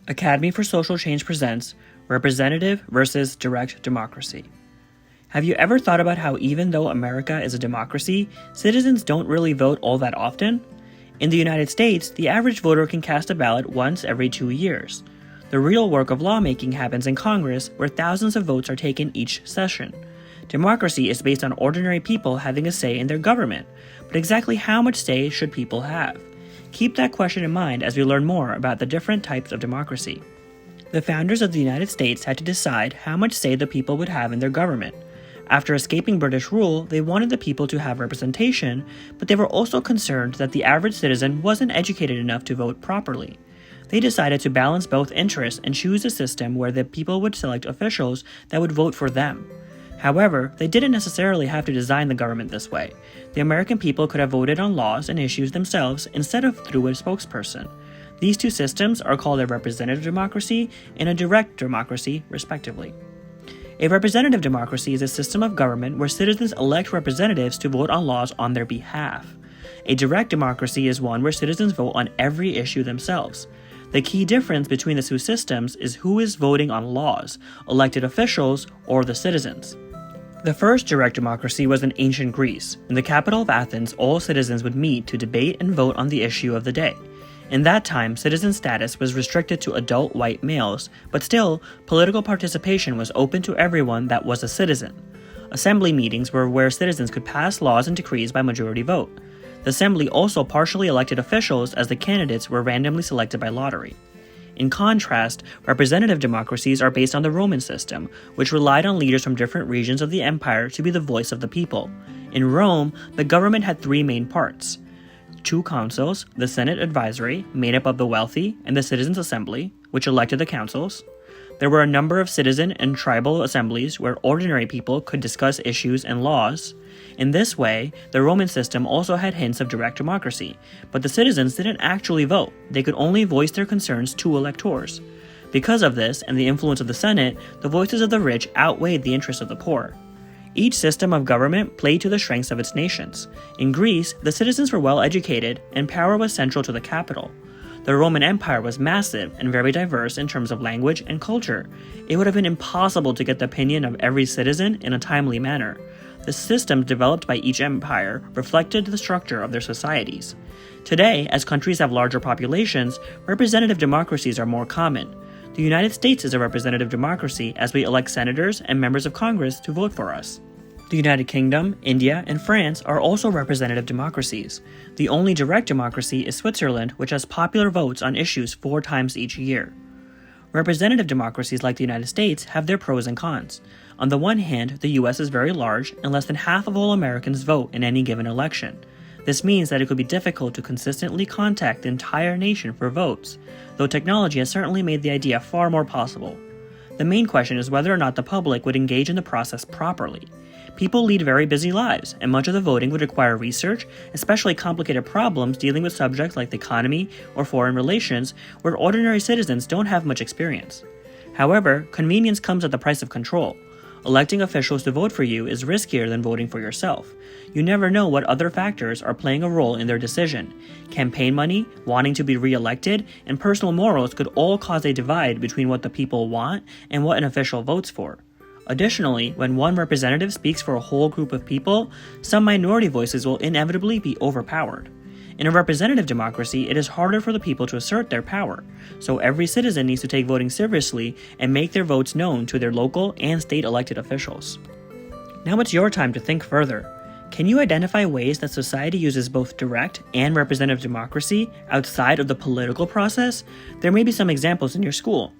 Academy for Social Change presents Representative versus Direct Democracy. Have you ever thought about how even though America is a democracy, citizens don't really vote all that often? In the United States, the average voter can cast a ballot once every 2 years. The real work of lawmaking happens in Congress, where thousands of votes are taken each session. Democracy is based on ordinary people having a say in their government, but exactly how much say should people have? Keep that question in mind as we learn more about the different types of democracy. The founders of the United States had to decide how much say the people would have in their government. After escaping British rule, they wanted the people to have representation, but they were also concerned that the average citizen wasn't educated enough to vote properly. They decided to balance both interests and choose a system where the people would select officials that would vote for them. However, they didn't necessarily have to design the government this way. The American people could have voted on laws and issues themselves instead of through a spokesperson. These two systems are called a representative democracy and a direct democracy, respectively. A representative democracy is a system of government where citizens elect representatives to vote on laws on their behalf. A direct democracy is one where citizens vote on every issue themselves. The key difference between the two systems is who is voting on laws, elected officials or the citizens. The first direct democracy was in ancient Greece. In the capital of Athens, all citizens would meet to debate and vote on the issue of the day. In that time, citizen status was restricted to adult white males, but still, political participation was open to everyone that was a citizen. Assembly meetings were where citizens could pass laws and decrees by majority vote. The assembly also partially elected officials as the candidates were randomly selected by lottery. In contrast, representative democracies are based on the Roman system, which relied on leaders from different regions of the empire to be the voice of the people. In Rome, the government had three main parts: two councils, the Senate advisory, made up of the wealthy, and the Citizens' Assembly, which elected the councils. There were a number of citizen and tribal assemblies where ordinary people could discuss issues and laws. In this way, the Roman system also had hints of direct democracy, but the citizens didn't actually vote. They could only voice their concerns to electors. Because of this and the influence of the Senate, the voices of the rich outweighed the interests of the poor. Each system of government played to the strengths of its nations. In Greece, the citizens were well educated, and power was central to the capital. The Roman Empire was massive and very diverse in terms of language and culture. It would have been impossible to get the opinion of every citizen in a timely manner. The systems developed by each empire reflected the structure of their societies. Today, as countries have larger populations, representative democracies are more common. The United States is a representative democracy as we elect senators and members of Congress to vote for us. The United Kingdom, India, and France are also representative democracies. The only direct democracy is Switzerland, which has popular votes on issues 4 times each year. Representative democracies like the United States have their pros and cons. On the one hand, the US is very large, and less than half of all Americans vote in any given election. This means that it could be difficult to consistently contact the entire nation for votes, though technology has certainly made the idea far more possible. The main question is whether or not the public would engage in the process properly. People lead very busy lives, and much of the voting would require research, especially complicated problems dealing with subjects like the economy or foreign relations, where ordinary citizens don't have much experience. However, convenience comes at the price of control. Electing officials to vote for you is riskier than voting for yourself. You never know what other factors are playing a role in their decision. Campaign money, wanting to be re-elected, and personal morals could all cause a divide between what the people want and what an official votes for. Additionally, when one representative speaks for a whole group of people, some minority voices will inevitably be overpowered. In a representative democracy, it is harder for the people to assert their power, so every citizen needs to take voting seriously and make their votes known to their local and state elected officials. Now it's your time to think further. Can you identify ways that society uses both direct and representative democracy outside of the political process? There may be some examples in your school.